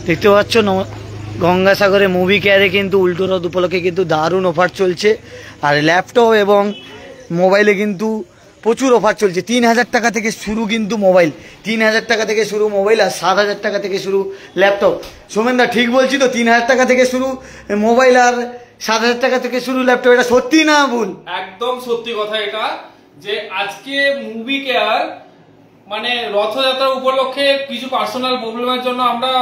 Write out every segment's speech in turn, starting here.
দেখতে পাচ্ছ গঙ্গাসাগরে মুভি কেয়ারে কিন্তু উল্টো রথ উপলক্ষে কিন্তু দারুণ অফার চলছে। আর ল্যাপটপ এবং মোবাইলে কিন্তু প্রচুর অফার চলছে। 3000 টাকা থেকে শুরু কিন্তু মোবাইল, 3000 টাকা থেকে শুরু মোবাইল, আর 7000 টাকা থেকে শুরু ল্যাপটপ। সোমেনদা ঠিক বলছি তো? 3000 টাকা থেকে শুরু মোবাইল আর 7000 টাকা থেকে শুরু ল্যাপটপ। এটা সত্যি না ভুল? একদম সত্যি কথা এটা, যে আজকে মুভি কেয়ার মানে রথযাত্রা উপলক্ষে কিছু পার্সোনাল প্রবলেমের জন্য আমরা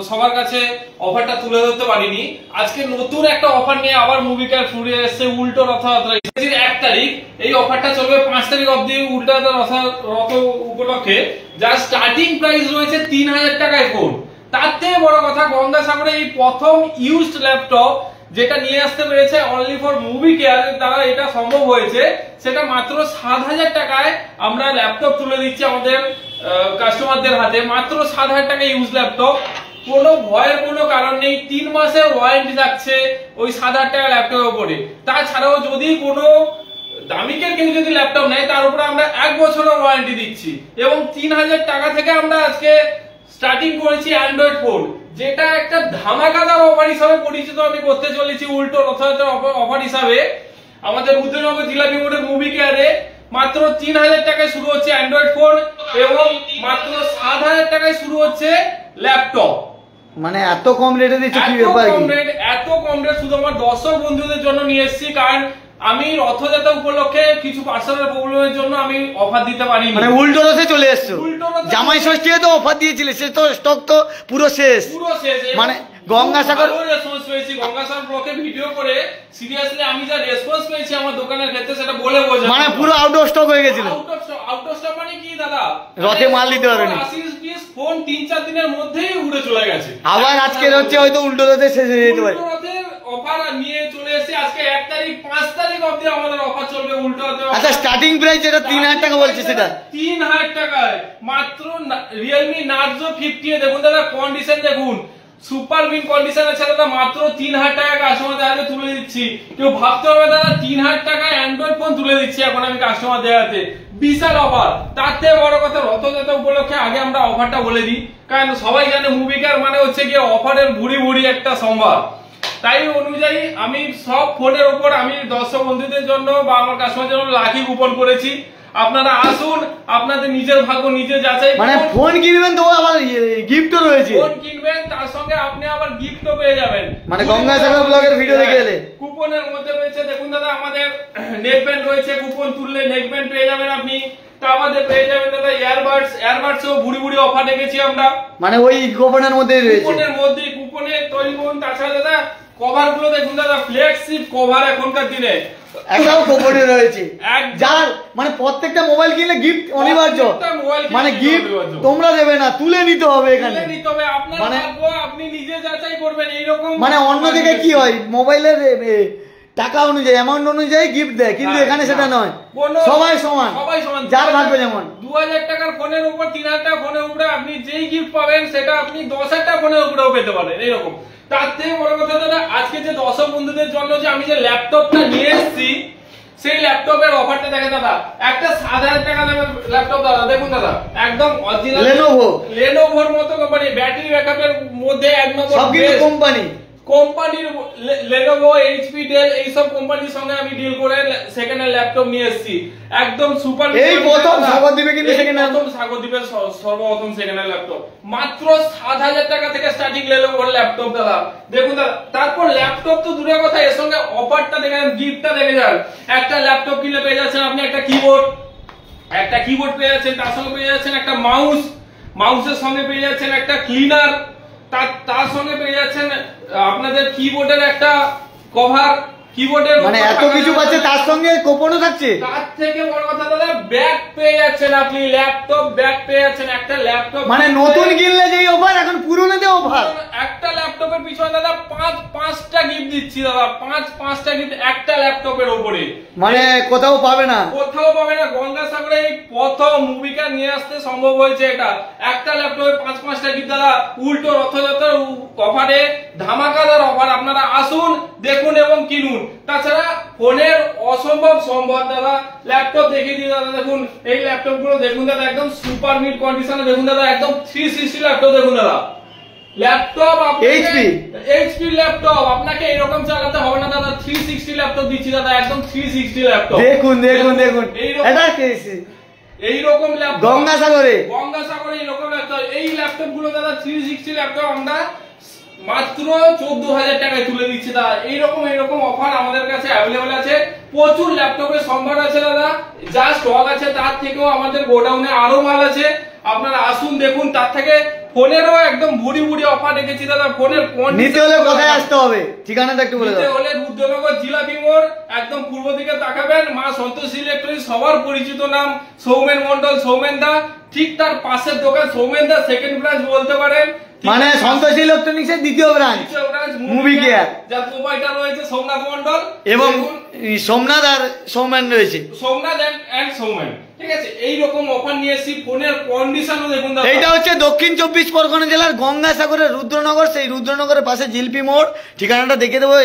সবার কাছে অফারটা তুলে ধরতে পারিনি। আজকে নতুন একটা অফার নিয়ে আবার মুভি কেয়ার ফিরে এসেছে উল্টো রথযাত্রা 1 তারিখ। এই অফারটা চলবে 5 তারিখ অবধি উল্টো রথ উপলক্ষে। যার স্টার্টিং প্রাইস রয়েছে 3000 টাকায় ফোন। তার থেকে বড় কথা, গঙ্গাসাগরে এই প্রথম ইউজড ল্যাপটপ যেটা নিয়ে আসতে পেরেছে অনলি ফর মুভি কেয়ারের দ্বারা এটা সম্ভব হয়েছে, সেটা মাত্র 7000 টাকায় আমরা ল্যাপটপ তুলে দিচ্ছি আমাদের কাস্টমারদের হাতে। মাত্র 7000 টাকা ইউজ ল্যাপটপ, কোনো ভয়ের কোনো কারণ নেই। 3 মাসের ওয়ারেন্টি থাকছে ওই 7000 টাকা ল্যাপটপের উপরে। তাছাড়াও যদি কোনো দামিকের কেউ যদি ল্যাপটপ নেয় তার উপরে আমরা 1 বছরের ওয়ারেন্টি দিচ্ছি। এবং 3000 টাকা থেকে আমরা আজকে স্টার্টিং করেছি অ্যান্ড্রয়েড ফোন, যেটা একটা ধামাকাদার অফার হিসাবে পরিচিত আমি করতে চলেছি উল্টো রথযাত্রার অফার হিসাবে। আমাদের উদয়নগর জিলাপি মোড়ের মুভি কেয়ারে মাত্র 3000 টাকায় শুরু হচ্ছে অ্যান্ড্রয়েড ফোন এবং মাত্র 7000 টাকায় শুরু হচ্ছে ল্যাপটপ। মানে এত কম রেটে দিচ্ছে কি ব্যাপার? এত কম রেট শুধু আমার দর্শক বন্ধুদের জন্য নিয়ে এসেছি, কারণ আমি রথযাত্রা উপলক্ষে কিছু পার্সোনাল প্রবলেমের জন্য আমি অফার দিতে পারি। মানে উল্টো রথে চলে এসছো, জামাই ষষ্ঠী তো অফার দিয়েছিলে, সে তো স্টক তো পুরো শেষ। মানে গঙ্গাসাগর রেসপন্স পেয়েছি, গঙ্গাসাগর ব্লকে ভিডিও করে সিরিয়াসলি আমি যা রেসপন্স পেয়েছি আমার দোকানের ক্ষেত্রে সেটা বলে বোঝানো, মানে পুরো আউট অফ স্টক হয়ে গেছিল। আউট অফ স্টক মানে কি দাদা? রথে মাল দিতে পারেনি, 80 পিস ফোন 3-4 দিনের মধ্যেই উড়ে চলে গেছে। আবার আজকে হচ্ছে হয়তো উল্টো রথে শেষ হয়ে যেতে পারে। উল্টো রথের অফার নিয়ে চলে এসেছে আজকে 1 তারিখ 5 তারিখ অবধি আমাদের অফার চলবে উল্টো রথে। আচ্ছা, স্টার্টিং প্রাইস যেটা 3000 টাকা বলছে সেটা 3000 টাকায় মাত্র Realme Narzo 50 এ দেখুন দাদা, কন্ডিশন দেখুন, সুপার উইন কন্ডিশন আছে দাদা। মাত্র 3000 টাকা কাস্টমারদের হাতে তুলে দিচ্ছি। কেউ ভাবতে হবে দাদা 3000 টাকায় অ্যান্ড্রয়েড ফোন তুলে দিচ্ছি এখন আমি কাস্টমারদের হাতে, বিশাল অফার। তার থেকে বড় কথা, রথযাত্রা উপলক্ষে আগে আমরা অফারটা বলে দিই, কারণ সবাই জানে মুভি কেয়ার মানে হচ্ছে গিয়ে অফারের ভুড়ি ভুড়ি একটা সম্ভার। তাই অনুযায়ী আমি সব ফোনের উপর আমি দর্শক বন্ধুদের জন্য বা আমার কাস্টমারদের জন্য লাকি কুপন করেছি। আপনারা আসুন, আপনাদের নিজের ভাগ্য নিজে যাচাই। মানে ফোন কিনবেন তো আবার গিফটও রয়েছে। ফোন কিনবেন তার সঙ্গে আপনি আবার গিফটও পেয়ে যাবেন। মানে গঙ্গাসাগর ব্লগের ভিডিও দেখে এলে কুপনের মধ্যে রয়েছে দেখুন দাদা, আমাদের নেক ব্যান্ড রয়েছে, কুপন তুললে নেক ব্যান্ড পেয়ে যাবেন আপনি। তা আমাদের পেয়ে যাবেন দাদা এয়ারবাডসও ভুড়ি ভুড়ি অফার রেখেছি আমরা। মানে ওই কুপনের মধ্যেই রয়েছে, কুপনের মধ্যে কুপনের তৈরি করুন। তাছাড়া দাদা কভার গুলো দেখুন দাদা, ফ্লেক্সিপ কভার এখনকার দিনে একটাও কোপনে রয়েছে। যার মানে প্রত্যেকটা মোবাইল কিনলে গিফট অনিবার্য, মানে গিফট তোমরা দেবে না, তুলে নিতে হবে এখানে। মানে আপনি নিজে যাচাই করবেন এইরকম। মানে অন্যদিকে কি হয়, মোবাইলের টাকা অনুযায়ী অ্যামাউন্ট অনুযায়ী গিফট দেয়, কিন্তু এখানে সেটা নয়, সবাই সমান, যার ভাগ্য যেমন। 2000 টাকার ফোনের উপর 3000 টাকা ফোনের উপরে আপনি যেই গিফট পাবেন সেটা আপনি 10,000 টাকা ফোনের উপরেও পেতে পারেন এইরকম। তার থেকে বড় কথা দাদা, আজকে যে দর্শক বন্ধুদের জন্য যে আমি যে ল্যাপটপটা নিয়ে এসেছি, সেই ল্যাপটপের অফারটা দেখে দাদা, একটা 7000 টাকা দামের ল্যাপটপ দাদা, দেখুন দাদা একদম অরিজিনাল লেনোভোর মতো কোম্পানি, ব্যাটারি ব্যাকআপের মধ্যে এক নম্বর কোম্পানির লেনোভো, এইচপি, ডেল এইসব কোম্পানির সঙ্গে আমি ডিল করে সেকেন্ড হ্যান্ড ল্যাপটপ নিয়ে এসেছি। একদম সুপার, এই প্রথম স্বাগত দিবে কিন্তু সেকেন্ড হ্যান্ড, প্রথম স্বাগত দিবে সর্বপ্রথম সেকেন্ড হ্যান্ড ল্যাপটপ। মাত্র 7000 টাকা থেকে স্টার্টিং লেনোভোর ল্যাপটপ দাদা, দেখুন দাদা। তারপর ল্যাপটপ তো দূরের কথা, এর সঙ্গে অফারটা দেখে যান, গিফটটা দেখে যান। একটা ল্যাপটপ কিনলে পেয়ে যাচ্ছেন আপনি একটা কিবোর্ড পেয়ে যাচ্ছেন, তার সঙ্গে পেয়ে যাচ্ছেন একটা মাউসের সঙ্গে পেয়ে যাচ্ছেন একটা ক্লিনার, তার সঙ্গে পেয়ে যাচ্ছেন আপনাদের কিবোর্ডের একটা কভার, কিবোর্ডের মানে এত কিছু পাচ্ছে, তার সঙ্গে কুপনও থাকছে। তার থেকে বড় কথা দাদা, ব্যাগ পেয়ে যাচ্ছেন আপনি, ল্যাপটপ ব্যাগ পেয়ে যাচ্ছেন। একটা ল্যাপটপ মানে নতুন কিনলে যেই অফার, এখন পুরনোতে অফার। একটা ল্যাপটপের পিছনে দাদা 5টা গিফট দিচ্ছি দাদা, 5টা গিফট একটা ল্যাপটপের উপরে, মানে কোথাও পাবে না। গঙ্গাসাগরে এই প্রথম মুভি কেয়ার নিয়ে আসতে সম্ভব হয়েছে এটা। একটা ল্যাপটপে 5টা গিফট দাদা, উল্টো রথযাত্রার অফারে, ধামাকাদার অফার। আপনারা আসুন, দেখুন এবং কিনুন। তাছাড়া ফোনের অসম্ভব সম্ভব দাদা, ল্যাপটপ দেখিয়ে দিই দাদা। দেখুন এই ল্যাপটপ গুলো দেখুন দাদা, একদম সুপার মিড কন্ডিশনে দেখুন দাদা, একদম 360 ল্যাপটপ দেখুন দাদা, ল্যাপটপ HP এইচপি ল্যাপটপ আপনাকে এরকম চালাতে হবে না দাদা 360 ল্যাপটপ দিচ্ছি দাদা একদম 360 ল্যাপটপ দেখুন দেখুন দেখুন এটা এইরকম ল্যাপটপ গঙ্গাসাগরে এইরকম ল্যাপটপ এই ল্যাপটপ গুলো দাদা 360 ল্যাপটপ আমরা মাত্র 14,000 টাকায় তুলে দিচ্ছি দাদা। এইরকম অফার আমাদের কাছে অ্যাভেলেবল আছে, প্রচুর ল্যাপটপের সম্ভার আছে দাদা, যা স্টক আছে তার থেকেও আমাদের গোডাউনে আরো মাল আছে, আপনারা আসুন দেখুন। তার থেকে ফোনেরও একদম ভুড়ি অফার রেখেছি দাদা। ফোনের নিতে হলে কোথায় আসতে হবে, ঠিকানাটা একটু বলে দাও। নিতে হলে রুদ্রনগর জিলাপি মোড়, একদম পূর্ব দিকে তাকাবেন, মা সন্তোষী ইলেকট্রনিক্স, সবার পরিচিত নাম সৌমেন মন্ডল, সৌমেন দা, ঠিক তার পাশের দোকান সৌমেন দা সেকেন্ড ব্রাঞ্চ বলতে পারেন, মানে সন্তোষী ইলেকট্রনিক্স এর দ্বিতীয় ব্রাঞ্চ মুভি কেয়ার, যার প্রোপাইটার রয়েছে সোমনাথ মন্ডল এবং সোমনাথ আর সৌমেন রয়েছে, সোমনাথ এন্ড সৌমেন। ঠিক আছে, এইরকম অফার নিয়ে এসেছি। ফোনের কন্ডিশনও দেখুন দাদা। এইটা হচ্ছে দক্ষিণ 24 পরগনা জেলার গঙ্গাসাগরের রুদ্রনগর, সেই রুদ্রনগরের পাশে জিলপি মোড়, ঠিকানাটা দেখে দেবো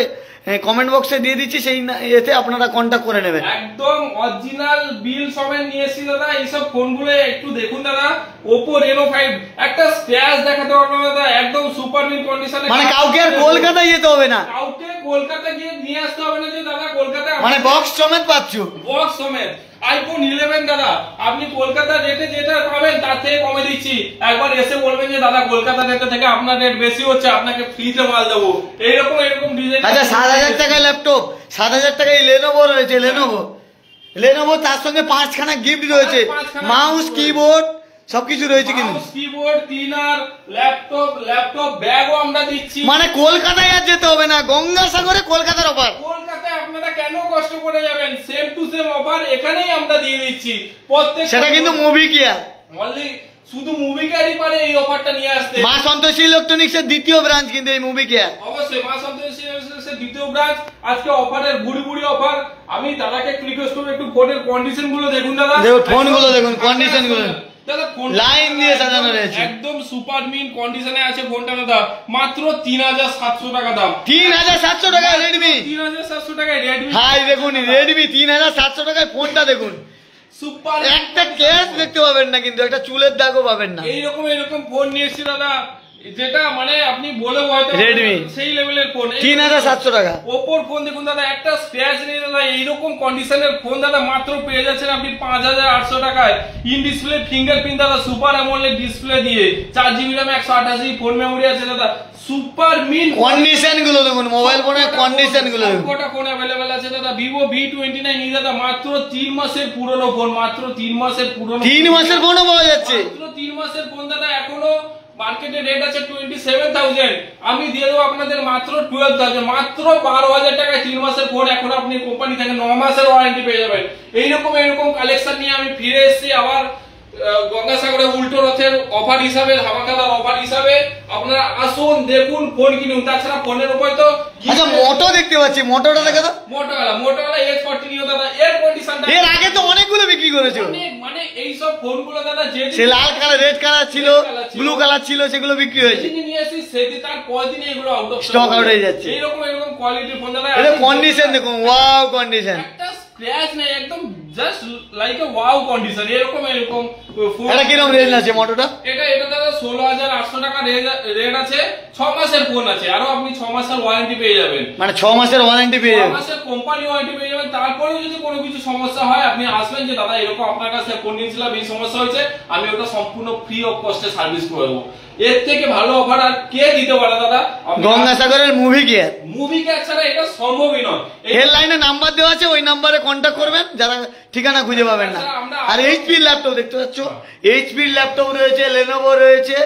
কমেন্ট বক্সে দিয়ে দিচ্ছি, সেই এতে আপনারা কন্ট্যাক্ট করে নেবেন। একদম অরিজিনাল বিল সমেত নিয়ে এসেছি দাদা। এইসব ফোনগুলো একটু দেখুন দাদা। Oppo Reno 5 একটা স্ক্র্যাচ দেখাতে পারবো না দাদা, একদম সুপার নিউ কন্ডিশনে, মানে কাউকে আর কলকাতায় যেতে হবে না, কাউকে কলকাতা গিয়ে নিয়ে আসতে হবে না যে দাদা কলকাতায়, মানে বক্স সমেত পাচ্ছ, বক্স সমেত। আইফোন 11 দাদা আপনি কলকাতা রেটে যেটা পাবেন তার থেকে কমে দিচ্ছি। একবার এসে বলবেন যে দাদা কলকাতা রেটে থেকে আপনার রেট বেশি হচ্ছে, আপনাকে ফ্রিতে মাল দেবো। এইরকম ডিজাইন। আচ্ছা 7,000 টাকায় ল্যাপটপ, 7,000 টাকায় লেনোভো রয়েছে, লেনোভো তার সঙ্গে 5খানা গিফট রয়েছে, মাউস কিবোর্ড সবকিছু রয়েছে, কিন্তু কিবোর্ড, ক্লিনার, ল্যাপটপ ব্যাগও আমরা দিচ্ছি। মানে কলকাতায় আর যেতে হবে না, গঙ্গাসাগরে কলকাতার অফার। কলকাতায় আপনারা কেন কষ্ট করে যাবেন, সেম টু সেম অফার এখানেই আমরা দিয়ে দিচ্ছি প্রত্যেক। সেটা কিন্তু মুভি কেয়ার, অনলি শুধু মুভি কেয়ারই পারে এই অফারটা নিয়ে আসতে। মা সন্তোষী ইলেকট্রনিক্স এর দ্বিতীয় ব্রাঞ্চ কিন্তু এই মুভি কেয়ার, অবশ্যই মা সন্তোষী ইলেকট্রনিক্সের দ্বিতীয় ব্রাঞ্চ। আজকে অফারের বুড়ি অফার। আমি দাদাকে একটু রিকোয়েস্ট করব একটু ফোনের কন্ডিশন গুলো দেখুন দাদা, দেখুন ফোনগুলো দেখুন, কন্ডিশন গুলো দাদা, ফোন লাইন দিয়ে সাজানো রয়েছে, একদম সুপার মিন কন্ডিশনে আছে ফোনটা দাদা। মাত্র 3,700 টাকা দাম। 3,700 টাকায় রেডমি, 3,700 টাকায় রেডমি। হাই দেখুন রেডমি 3,700 টাকায় ফোনটা দেখুন, সুপার একটা ক্যাশ দেখতে পাবেন না, কিন্তু একটা চুলের দাগও পাবেন না। এইরকম ফোন নিয়ে এসেছি দাদা, যেটা মানে আপনি বলে হয়তো রেডমি সেই লেভেলের ফোন। 3,700 টাকা। ওপোর ফোন দেখুন দাদা, একটা স্ক্র্যাচ নেই দাদা। এইরকম কন্ডিশনের ফোন দাদা মাত্র পেয়ে যাচ্ছেন আপনি 5,800 টাকায়। ইন ডিসপ্লে ফিঙ্গারপ্রিন্ট দাদা, সুপার অ্যামোলেড ডিসপ্লে দিয়ে, 4GB RAM 128GB phone memory আছে দাদা। সুপার মিন কন্ডিশন গুলো দেখুন, মোবাইল ফোনের কন্ডিশন গুলো দেখুন, কটা ফোন अवेलेबल আছে দাদা। Vivo V29 নিয়ে দাদা মাত্র 3 মাসের পুরনো ফোন, মাত্র 3 মাসের পুরনো, 3 মাসের ফোনও পাওয়া যাচ্ছে, মাত্র 3 মাসের ফোন দাদা। এখনো মার্কেটে রেট আছে 27,000, আমি দিয়ে দেবো আপনাদের মাত্র 12,000, মাত্র 12,000 টাকায় 3 মাসের ফোন। এখন আপনি কোম্পানি থেকে 9 মাসের ওয়ারেন্টি পেয়ে যাবেন। এইরকম কালেকশন নিয়ে আমি ফিরে এসেছি আবার গঙ্গাসাগরে উল্টো রথের অফার হিসাবে, ধামাকাদার অফার হিসাবে। আপনারা আসুন দেখুন, ফোন কিনুন। তাছাড়া ফোনের উপর তো আচ্ছা মোটো দেখতে পাচ্ছি, মোটোটা দেখে তো, মোটোওয়ালা H40 নিও দাদা। এর কন্ডিশনটা এর আগে তো অনেকগুলো বিক্রি করেছো, মানে এই সব ফোনগুলো দাদা যে সে লাল কালার, রেড কালার ছিল, ব্লু কালার ছিল, সেগুলো বিক্রি হয়েছে, নিয়ে আসি সেদিন তার পরদিন এগুলো আউট অফ স্টক আউট হয়ে যাচ্ছে। এইরকম কোয়ালিটির ফোন দাদা। এটা কন্ডিশন দেখুন, ওয়াও কন্ডিশন, একটা স্ক্র্যাচ নেই, একদম just like a wow condition. এরকম ফোন। এটা কিরকম রেঞ্জ আছে মোটোটা? এটা দাদা 16,800 টাকা রেট আছে। 6 মাসের ফোন আছে, আরো আপনি 6 মাসের ওয়ারেন্টি পেয়ে যাবেন, মানে 6 মাসের ওয়ারেন্টি পেয়ে যাবেন, 6 মাসের কোম্পানি ওয়ারেন্টি পেয়ে যাবেন। তারপরেও যদি কোনো কিছু সমস্যা হয় আপনি আসবেন যে দাদা এরকম আপনার কাছে ফোন নিয়েছিলাম, এই সমস্যা হয়েছে, আমি ওটা সম্পূর্ণ ফ্রি অফ কস্টে সার্ভিস করে দেবো। এর থেকে ভালো অফার আর কে দিতে পারে দাদা? গঙ্গাসাগরের মুভি কেয়ার। মুভি কেয়ার ছাড়া এটা সম্ভবই নয়। এর লাইনে নাম্বার দেওয়া আছে, ওই নাম্বারে কন্ট্যাক্ট করবেন যারা ঠিকানা খুঁজে পাবেন না। আর এইচপি ল্যাপটপ দেখতে পাচ্ছ, এইচপি ল্যাপটপ রয়েছে, লেনোভো রয়েছে,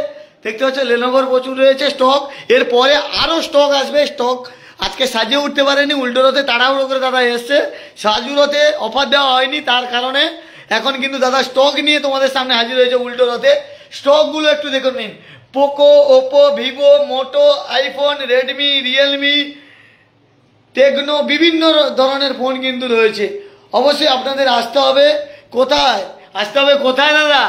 দেখতে পাচ্ছ লেনোভোর প্রচুর রয়েছে স্টক। এরপরে আরো স্টক আসবে, স্টক আজকে সাজিয়ে উঠতে পারেনি, উল্টো রথে তাড়াহুড়ো করে দাদা এসছে, সাজুরথে অফার দেওয়া হয়নি, তার কারণে এখন কিন্তু দাদা স্টক নিয়ে তোমাদের সামনে হাজির হয়েছে উল্টো রথে। স্টকগুলো একটু দেখে নিন, পোকো, ওপো, ভিভো, মোটো, আইফোন, রেডমি, রিয়েলমি, টেকনো, বিভিন্ন ধরনের ফোন কিন্তু রয়েছে। অবশ্যই আপনাদের আসতে হবে। কোথায় আসতে হবে, কোথায় দাদা?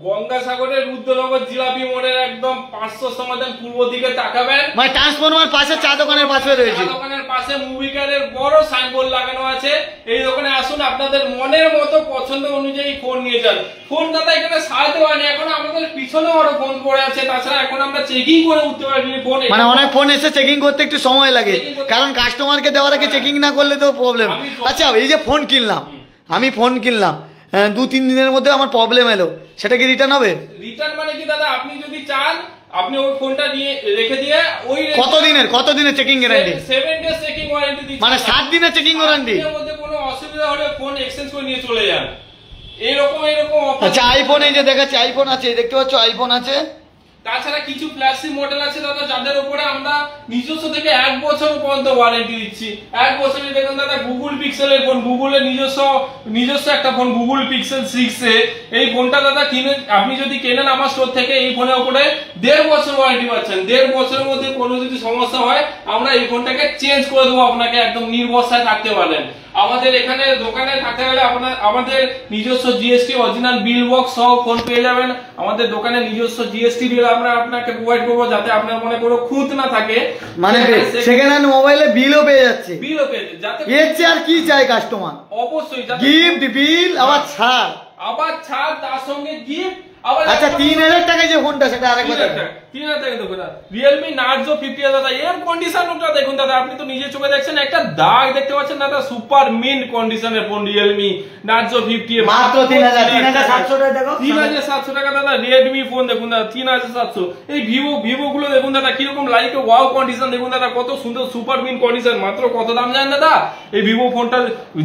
গঙ্গাসাগরের রুদ্রনগর জিলাপি মোড়ের একদম 500 সমাধান পূর্ব দিকে তাকাবেন, মানে ট্রান্সফরমার পাশে চা দোকানের পাশে রয়েছে, দোকানের পাশে মুভি কেয়ারের বড় সাইনবোর্ড লাগানো আছে। এই দোকানে আসুন, আপনাদের মনের মতো পছন্দ অনুযায়ী ফোন নিয়ে যান। ফোন দাদা এখানে সাজাতে পারেনি, এখন আমাদের পিছনেও আরো ফোন পড়ে আছে, তাছাড়া এখন আমরা চেকিং করে উঠতে পারিনি ফোন। মানে অনেক ফোন এসে চেকিং করতে একটু সময় লাগে, কারণ কাস্টমারকে দেওয়ার আগে চেকিং না করলে তো প্রবলেম। আচ্ছা, এই যে ফোন কিনলাম, আমি ফোন কিনলাম 2-3 দিনের মধ্যে আমার প্রবলেম এলো, সেটা কি রিটার্ন হবে? রিটার্ন মানে কি দাদা, আপনি যদি চান আপনি ওই ফোনটা নিয়ে রেখে দিয়ে ওই কত দিনের checking guarantee? 7 days checking warranty দিচ্ছি, মানে 7 দিনের চেকিং ওয়ারেন্টি। এর মধ্যে কোনো অসুবিধা হলে ফোন এক্সচেঞ্জ করে নিয়ে চলে যান। এরকম অফার। আচ্ছা, আইফোন এই যে দেখাচ্ছি, আইফোন আছে, দেখতে পাচ্ছ আইফোন আছে। তাছাড়া কিছু ফ্ল্যাগশিপ মডেল আছে দাদা, যাদের উপরে আমরা নিজস্ব থেকে 1 বছর পর্যন্ত ওয়ারেন্টি দিচ্ছি। 1 বছরে দেখুন দাদা, গুগল পিক্সেলের ফোন, গুগলের নিজস্ব একটা ফোন, গুগল পিক্সেল 6 এই ফোনটা দাদা কিনে আপনি যদি কেনেন আমার স্টোর থেকে, এই ফোনের উপরে 1.5 বছর ওয়ারেন্টি পাচ্ছেন। 1.5 বছরের মধ্যে কোনো যদি সমস্যা হয় আমরা এই ফোনটাকে চেঞ্জ করে দেবো, আপনাকে একদম নির্ভরসায় থাকতে পারেন। আমাদের এখানে দোকানে থাকতে গেলে আমাদের নিজস্ব জিএসটি অরিজিনাল বিল বক্স সহ ফোন পেয়ে যাবেন। আমাদের দোকানে নিজস্ব জিএসটি বিল আমরা আপনাকে প্রোভাইড করবো, যাতে আপনার মনে কোনো খুঁত না থাকে। মানে সেকেন্ড হ্যান্ড মোবাইলে বিলও পেয়ে যাচ্ছে, বিলও পেয়ে যাতে এর চেয়ে আর কি চাই কাস্টমার? অবশ্যই গিফট, বিল, আবার ছাড়, তার সঙ্গে গিফট। আচ্ছা, 3000 টাকায় যে ফোনটা, সেটা আরেকবার 3000 টাকা দেখুন দাদা, রিয়েলমি নার্জো 50 দাদা, এর কন্ডিশনটা দেখুন দাদা, আপনি তো নিজে চোখে দেখছেন, একটা দাগ দেখতে পাচ্ছেন দাদা, সুপার মিন্ট কন্ডিশনের ফোন রিয়েলমি নার্জো 50 মাত্র 3700 টাকা। দেখো 3700 টাকা দাদা। রেডমি ফোন দেখুন দাদা 3700। এই ভিভো গুলো দেখুন দাদা কিরকম লাইক ওয়াও কন্ডিশন, দেখুন দাদা কত সুন্দর সুপার মিন্ট কন্ডিশন। মাত্র কত দাম জানেন দাদা? এই ভিভো ফোনটা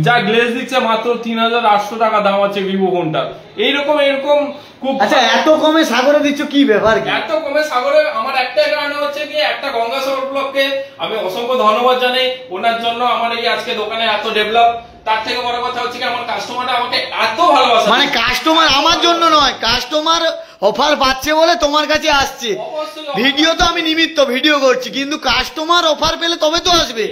যা গ্লেজ দিচ্ছে মাত্র 3800 টাকা দাম আছে ভিভো ফোনটা। এরকম খুব। আচ্ছা, এত কমে সাগরে দিচ্ছ, কি ব্যাপার? এত কমে সাগরে আমার একটাই কারণ হচ্ছে কি, একটা গঙ্গাসাগর ব্লককে আমি অসংখ্য ধন্যবাদ জানাই, ওনার জন্য আমার এই আজকে দোকানে এত ডেভেলপ। তার থেকে বড় কথা হচ্ছে কি, আমার কাস্টমাররা আমাকে এত ভালোবাসে। মানে কাস্টমার আমার জন্য নয়, কাস্টমার অফার পাচ্ছে বলে তোমার কাছে আসছে। ভিডিও তো আমি নিমিত্ত ভিডিও করছি, কিন্তু কাস্টমার অফার পেলে তবে তো আসবে।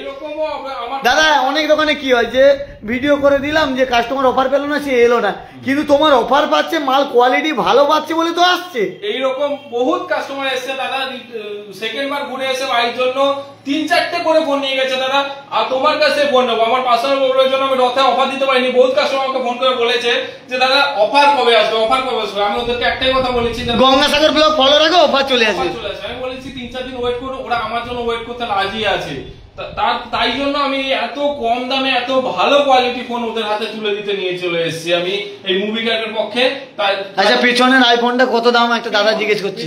দাদা, অনেক দোকানে কি হয় যে ভিডিও করে দিলাম, যে কাস্টমার অফার পেলো না, সে এলো না, কিন্তু তোমার অফার পাচ্ছে, মাল কোয়ালিটি ভালো পাচ্ছে বলে তো আসছে। এইরকম বহুত কাস্টমার এসছে দাদা, সেকেন্ড বার ঘুরে এসে ভাইয়ের জন্য 3-4টে করে ফোন নিয়ে গেছে দাদা। আর তোমার কাছে ফোন নেবো, আমার পার্সোনাল প্রবলেমের জন্য আমি রথে অফার দিতে পারিনি। বহুত কাস্টমার আমাকে ফোন করে বলেছে যে দাদা অফার কবে আসবে, অফার কবে আসবে। আমি ওদেরকে একটাই কথা বলেছি, গঙ্গাসাগর ব্লক ফলো রাখো, অফার চলে আসবে। আমি বলেছি 3-4 দিন ওয়েট করো, ওরা আমার জন্য ওয়েট করতে রাজি আছে। তাই জন্য আমি এত কম দামে এত ভালো কোয়ালিটি ফোন ওদের হাতে তুলে দিতে নিয়ে চলে এসেছি আমি এই মুভি ক্যারের পক্ষে। আচ্ছা, পিছনের আইফোনটা কত দাম একটা দাদা জিজ্ঞেস করছি?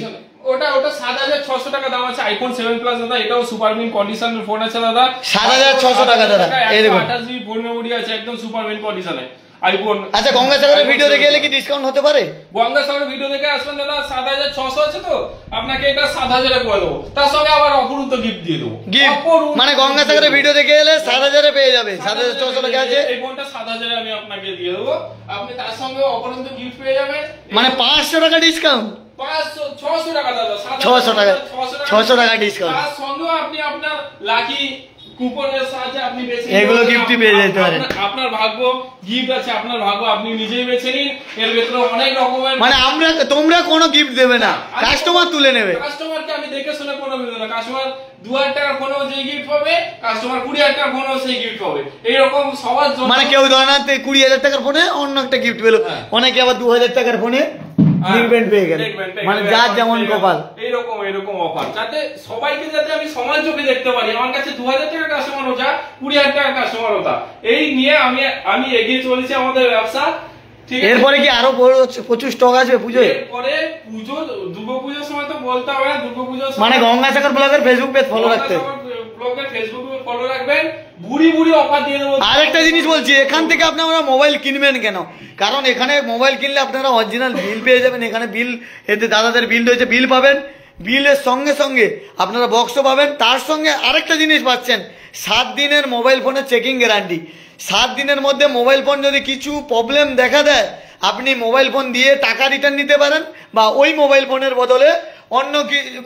ওটা 7600 টাকা দাম আছে, আইফোন 7 প্লাস দাদা। এটাও সুপার মিন্ট কন্ডিশনের ফোন আছে দাদা, 7600 টাকা দাদা। এই দেখুন 28GB ফোন মেমোরি আছে, একদম সুপার মিন্ট কন্ডিশনে আইফোন। আচ্ছা, গঙ্গাসাগরের ভিডিও দেখে এলে কি ডিসকাউন্ট হতে পারে? গঙ্গাসাগরের ভিডিও দেখে আসবেন দাদা, 7600 আছে তো আপনাকে এটা 7000 এ করে দেবো, তার সঙ্গে আবার অপরূপ গিফট দিয়ে দেবো। গিফট মানে গঙ্গাসাগরের ভিডিও দেখে এলে 7000 এ পেয়ে যাবে। 7600 টাকা আছে, এই ফোনটা 7000 এ আমি আপনাকে দিয়ে দেবো, আপনি তার সঙ্গে অপরূপ গিফট পেয়ে যাবেন। মানে 500 টাকা ডিসকাউন্ট, 600 টাকা দাদা, 600 টাকা ডিসকাউন্ট। তার সঙ্গেও আপনি আপনার লাকি কুপনের সাহায্যে আপনি বেছে এগুলো গিফট পেয়ে যেতে পারেন। আপনার ভাগ্য গিফট আছে, আপনার ভাগ্য আপনি নিজেই বেছে নিন। এর ভিতরে অনেক রকমের, মানে তোমরা কোনো গিফট দেবে না, কাস্টমার তুলে নেবে। কাস্টমারকে আমি দেখে শুনে কোনো দেব না। কাস্টমার 2000 টাকার ফোনও যে গিফট পাবে, কাস্টমার 20000 টাকার ফোনও সেই গিফট পাবে। এইরকম সবার জন্য, মানে কেউ ধরে না 20000 টাকার ফোনে অন্য একটা গিফট পেলো, অনেকে আবার 2000 টাকার ফোনে পেয়ে গেল। মানে যার যেমন কপাল, এইরকম অফার, যাতে সবাইকে যাতে আমি সমান চোখে দেখতে পারি। আমার কাছে 2000 টাকার কাস্টমার ওঠা, 20000 টাকার কাস্টমার ওঠা, এই নিয়ে আমি এগিয়ে চলেছি আমাদের ব্যবসা। ঠিক আছে, এরপরে কি আরো প্রচুর স্টক আসবে পুজোয়? এরপরে দুর্গাপূজার সময় তো বলতে হবে না, দুর্গাপূজার মানে গঙ্গাসাগর ব্লগের ফেসবুক পেজ ফলো রাখতে, ব্লগের ফেসবুক ফলো রাখবেন, বুড়ি অফার দিয়ে দেবো। আরেকটা জিনিস বলছি, এখান থেকে আপনারা মোবাইল কিনবেন কেন? কারণ এখানে মোবাইল কিনলে আপনারা অরিজিনাল বিল পেয়ে যাবেন। এখানে বিল, এতে দাদাদের বিল রয়েছে, বিল পাবেন, বিলের সঙ্গে সঙ্গে আপনারা বক্সও পাবেন। তার সঙ্গে আরেকটা জিনিস পাচ্ছেন, 7 দিনের মোবাইল ফোনের চেকিং গ্যারান্টি। 7 দিনের মধ্যে মোবাইল ফোন যদি কিছু প্রবলেম দেখা দেয়, আপনি মোবাইল ফোন দিয়ে টাকা রিটার্ন নিতে পারেন, বা ওই মোবাইল ফোনের বদলে অন্য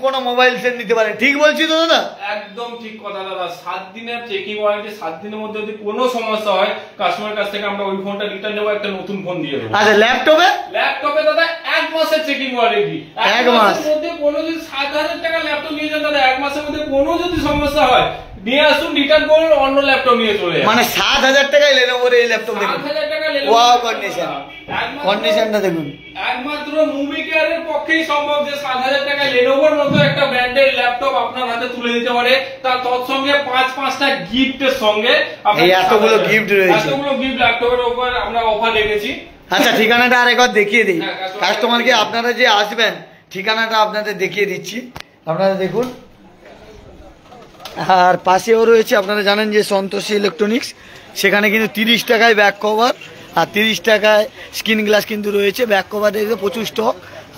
কোনো মোবাইল সেট নিতে পারেন। ঠিক বলছি তো দাদা? একদম ঠিক কথা দাদা। 7 দিনের চেকিং ওয়ারেন্টি, 7 দিনের মধ্যে যদি কোনো সমস্যা হয় কাস্টমারের কাছ থেকে আমরা ওই ফোনটা রিটার্ন নেবো, একটা নতুন ফোন দিয়ে দেবো। আচ্ছা, ল্যাপটপে দাদা 1 মাসের চেকিং ওয়ারেন্টি। 1 মাসের মধ্যে কোনো যদি 7000 টাকা ল্যাপটপ নিয়ে যান দাদা, 1 মাসের মধ্যে কোনো যদি সমস্যা হয় নিয়ে আসুন, রিটার্ন করুন, অন্য ল্যাপটপ নিয়ে চলে যান। মানে 7,000 টাকায় লেনোভোর এই ল্যাপটপ দেখুন, 7,000 টাকা লেনোভো। ওয়াও কন্ডিশন, কন্ডিশনটা দেখুন। একমাত্র মুভি কেয়ারের পক্ষেই সম্ভব যে 7,000 টাকা লেনোভোর মতো একটা ব্র্যান্ডের ল্যাপটপ আপনার হাতে তুলে দিতে পারে, তার তৎসঙ্গে 5-5টা গিফটের সঙ্গে। এই এতগুলো গিফট রয়েছে, এতগুলো গিফট ল্যাপটপের উপর আমরা অফার রেখেছি। আচ্ছা ঠিকানাটা আরেকবার দেখিয়ে দিই কাস্টমারকে, আপনারা যে আসবেন ঠিকানাটা আপনাদের দেখিয়ে দিচ্ছি, আপনারা দেখুন। আর পাশেও রয়েছে, আপনারা জানেন যে সন্তোষী ইলেকট্রনিক্স, সেখানে কিন্তু 30 টাকায় ব্যাক কভার আর 30 টাকায় স্ক্রিন গ্লাস কিন্তু রয়েছে। ব্যাক কভার দেখবে প্রচুর স্টক,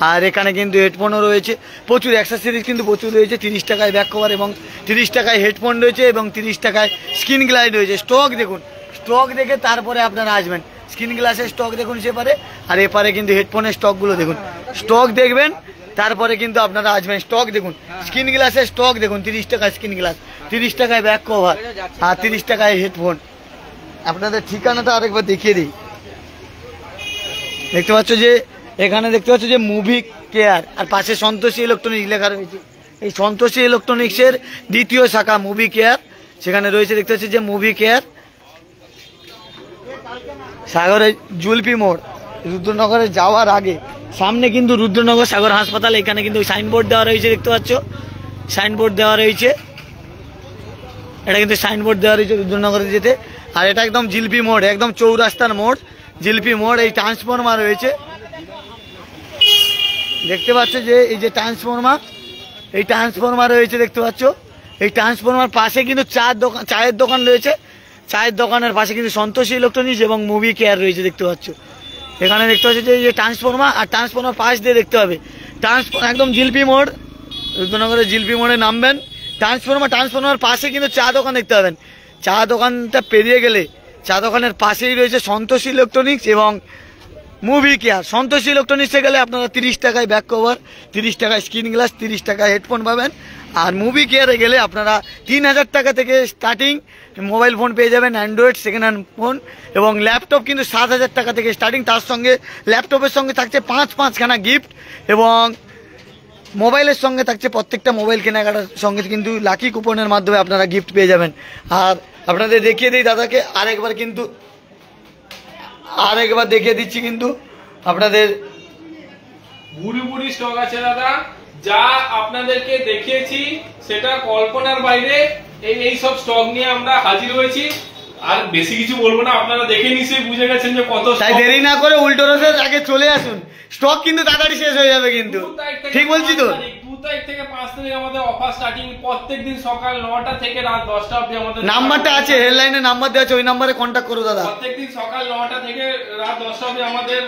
আর এখানে কিন্তু হেডফোনও রয়েছে, প্রচুর অ্যাক্সেসরিজ কিন্তু প্রচুর রয়েছে। 30 টাকায় ব্যাক কভার এবং 30 টাকায় হেডফোন রয়েছে এবং 30 টাকায় স্ক্রিন গ্লাস রয়েছে। স্টক দেখুন, স্টক দেখে তারপরে আপনারা আসবেন। স্ক্রিন গ্লাসের স্টক দেখুন সেপারে, আর এপারে কিন্তু হেডফোনের স্টকগুলো দেখুন। স্টক দেখবেন তারপরে কিন্তু আপনারা আসবেন। স্টক দেখুন, স্ক্রিন গ্লাসের স্টক দেখুন, 30 টাকায় স্ক্রিন গ্লাস, 30 টাকায় ব্যাক কভার আর 30 টাকায় হেডফোন। আপনাদের ঠিকানাটা আরেকবার দেখিয়ে দিই। দেখতে পাচ্ছ যে এখানে দেখতে পাচ্ছ যে মুভি কেয়ার, আর পাশে সন্তোষী ইলেকট্রনিক্স লেখা রয়েছে। এই সন্তোষী ইলেকট্রনিক্সের দ্বিতীয় শাখা মুভি কেয়ার, সেখানে রয়েছে দেখতে পাচ্ছি যে মুভি কেয়ার। সাগরের জুলপি মোড়, রুদ্রনগরে যাওয়ার আগে সামনে কিন্তু রুদ্রনগর সাগর হাসপাতাল, এখানে কিন্তু সাইনবোর্ড দেওয়া রয়েছে, দেখতে পাচ্ছ সাইনবোর্ড দেওয়া রয়েছে। এটা কিন্তু সাইনবোর্ড দেওয়া রয়েছে রুদ্রনগরে যেতে। আর এটা একদম জিলপি মোড়, একদম চৌরাস্তার মোড়, জিলপি মোড়। এই ট্রান্সফরমার রয়েছে, দেখতে পাচ্ছ যে এই যে ট্রান্সফরমার, এই ট্রান্সফরমার রয়েছে দেখতে পাচ্ছ। এই ট্রান্সফরমার পাশে কিন্তু চায়ের দোকান রয়েছে, চায়ের দোকানের পাশে কিন্তু সন্তোষী ইলেকট্রনিক্স এবং মুভি কেয়ার রয়েছে, দেখতে পাচ্ছ। এখানে দেখতে পাচ্ছ যে ট্রান্সফরমার, আর ট্রান্সফরমার পাশ দিয়ে দেখতে হবে একদম জিলপি মোড়, রুদ্রনগরের জিলপি মোড়ে নামবেন। ট্রান্সফরমার পাশে কিন্তু চা দোকান দেখতে পাবেন। চা দোকানটা পেরিয়ে গেলে চা দোকানের পাশেই রয়েছে সন্তোষী ইলেকট্রনিক্স এবং মুভি কেয়ার। সন্তোষী ইলেকট্রনিক্সে গেলে আপনারা 30 টাকায় ব্যাক কভার, 30 টাকায় স্ক্রিন গ্লাস, 30 টাকায় হেডফোন পাবেন। আর মুভি কেয়ারে গেলে আপনারা 3000 টাকা থেকে স্টার্টিং মোবাইল ফোন পেয়ে যাবেন, অ্যান্ড্রয়েড সেকেন্ড হ্যান্ড ফোন, এবং ল্যাপটপ কিন্তু 7000 টাকা থেকে স্টার্টিং। তার সঙ্গে ল্যাপটপের সঙ্গে থাকছে 5-5খানা গিফট, এবং মোবাইলের সঙ্গে থাকছে প্রত্যেকটা মোবাইল কেনাকাটার সঙ্গে কিন্তু লাকি কুপনের মাধ্যমে আপনারা গিফট পেয়ে যাবেন। আর আপনাদের দেখিয়ে দিই দাদাকে আরেকবার দেখিয়ে দিচ্ছি কিন্তু আপনাদের বুড়ি স্টক আছে দাদা, যা আপনাদেরকে দেখিয়েছি সেটা কল্পনার বাইরে। এই সব স্টক নিয়ে আমরা হাজির হয়েছি, আর বেশি কিছু বলবো না, আপনারা দেখে নিশ্চয়ই বুঝে গেছেন যে কত। তাই দেরি না করে উল্টো রথের আগে চলে আসুন, স্টক কিন্তু তাড়াতাড়ি শেষ হয়ে যাবে কিন্তু। ঠিক বলছি তো? 2 তারিখ থেকে 5 তারিখ আমাদের অফার স্টার্টিং, প্রত্যেকদিন সকাল 9টা থেকে রাত 10টা অবধি আমাদের নাম্বারটা আছে, হেডলাইনে নাম্বার দেওয়া আছে, ওই নাম্বারে কন্ট্যাক্ট করো দাদা। প্রত্যেকদিন সকাল 9টা থেকে রাত 10টা অবধি আমাদের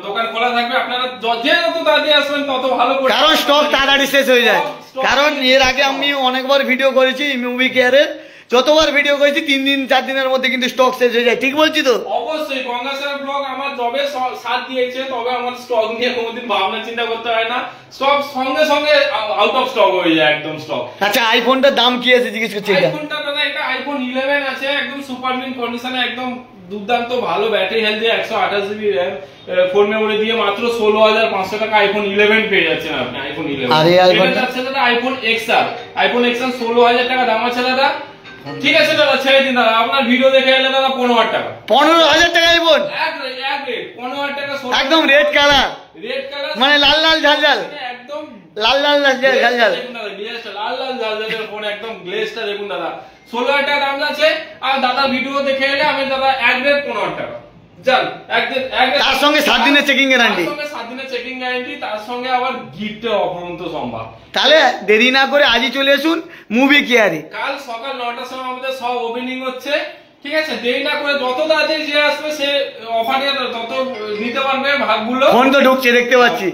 দোকান খোলা থাকবে। আপনারা যত তাড়াতাড়ি আসবেন তত ভালো, কারণ স্টক তাড়াতাড়ি শেষ হয়ে যায়। কারণ এর আগে আমি অনেকবার ভিডিও করেছি মুভি কেয়ারের, যতবার ভিডিও করেছি 3 দিন 4 দিনের মধ্যে কিন্তু স্টক শেষ হয়ে যায়। ঠিক বলছি তো? অবশ্যই গঙ্গাসাগর ব্লগ আমার জবে সাথ দিয়েছে, তবে আমার স্টক নিয়ে কোনোদিন ভাবনা চিন্তা করতে হয় না, স্টক সঙ্গে সঙ্গে আউট অফ স্টক হয়ে যায়, একদম স্টক। আচ্ছা, আইফোনটার দাম কি আছে জিজ্ঞেস করছি? আইফোনটা দাদা, এটা আইফোন 11 আছে, একদম সুপার মিন কন্ডিশনে, একদম দুর্দান্ত ভালো ব্যাটারি হেলথ দিয়ে 128 জিবি র্যাম, 4 মেমোরি দিয়ে মাত্র 16,500 টাকা আইফোন 11 পেয়ে যাচ্ছেন আপনি। আইফোন 11 এটা আছে দাদা আইফোন XR, আইফোন XR 16,000 টাকা দাম আছে দাদা। ঠিক আছে দাদা, ছেড়ে দিন দাদা, আপনার ভিডিও দেখে এলে দাদা 15,000 টাকা। 15,000 টাকা আইফোন এক রেট 15,000 টাকা, একদম রেড কালার, মানে লাল লাল ঝালঝাল, একদম লাল লাল ঝালঝাল, দেখুন দাদা, গ্লেজটা লাল লাল ঝালঝালের ফোন, একদম গ্লেজটা দেখুন দাদা। 16,000 টাকা দাম আছে। আর দাদা ভিডিও দেখে এলে আমি দাদা এক রেট 15,000 টাকা। তার সঙ্গে 7 দিনের চেকিং গ্যারান্টি, 7 দিনের চেকিং গ্যারান্টি, তার সঙ্গে আবার গিফটের অপরন্ত সম্ভার। তাহলে দেরি না করে আজই চলে আসুন মুভি কেয়ারে। কাল সকাল 9টার সময় আমাদের সব ওপেনিং হচ্ছে, ঠিক আছে? দেরি না করে যত তাড়াতাড়ি যে আসবে সে অফারে তত নিতে পারবে ভাগগুলো। ফোন তো ঢুকছে দেখতে পাচ্ছি,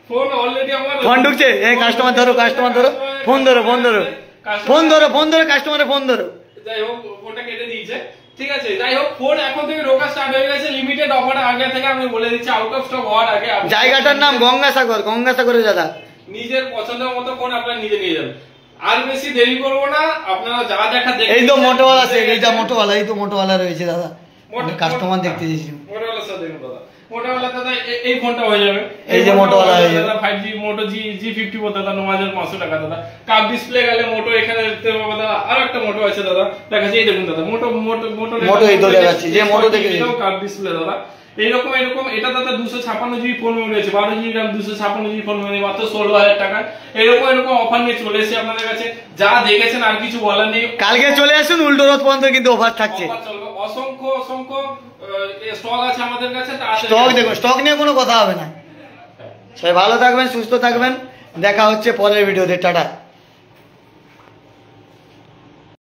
ফোন অলরেডি আমার ফোন ঢুকছে। এই কাস্টমার ধরো, ফোন ধরো কাস্টমারের ফোন ধরো। যাই হোক, ফোনটা কেটে দিয়েছে, ঠিক আছে? যাই হোক, ফোন এখন থেকে ঢোকা স্টার্ট হয়ে গেছে, লিমিটেড অফার আগে থেকে আমি বলে দিচ্ছি, আউট অফ স্টক হওয়ার আগে। জায়গাটার নাম গঙ্গাসাগরে দাদা। নিজের পছন্দের মতো ফোন আপনারা নিজে নিয়ে যাবেন। আর বেশি দেরি করবো না, আপনারা যা দেখা দেখুন। এই তো মোটোওয়ালা সেট, এইটা মোটোওয়ালা, এই তো মোটোওয়ালা রয়েছে দাদা, কাস্টমার দেখতে যাচ্ছি। মোটোওয়ালার সাথে দেখুন দাদা, মোটোওয়ালা দাদা এই ফোনটা হয়ে যাবে, এই যে মোটোওয়ালা হয়ে যাবে দাদা 5G মোটো G50 দাদা 9500 টাকা দাদা। কাপ ডিসপ্লে গেলে মোটো এখানে দেখতে পাবো দাদা, আর একটা মোটো আছে দাদা দেখাচ্ছি, এই দেখুন দাদা মোটো এই তো দেখাচ্ছি, যে মোটো দেখে কাপ ডিসপ্লে দাদা এইরকম এটা দাদা 256GB ফোন মেমোরি আছে, 12GB RAM 256GB phone memory, মাত্র 16000 টাকা। এরকম অফার নিয়ে চলে এসেছি আপনাদের কাছে, যা দেখেছেন আর কিছু বলার নেই। কালকে চলে আসুন, উল্টো রথ পর্যন্ত কিন্তু অফার থাকছে। অসংখ্য স্টক আছে আমাদের কাছে। স্টক দেখুন, স্টক নিয়ে কোনো কথা হবে না। সবাই ভালো থাকবেন, সুস্থ থাকবেন, দেখা হচ্ছে পরের ভিডিওতে, টাটা।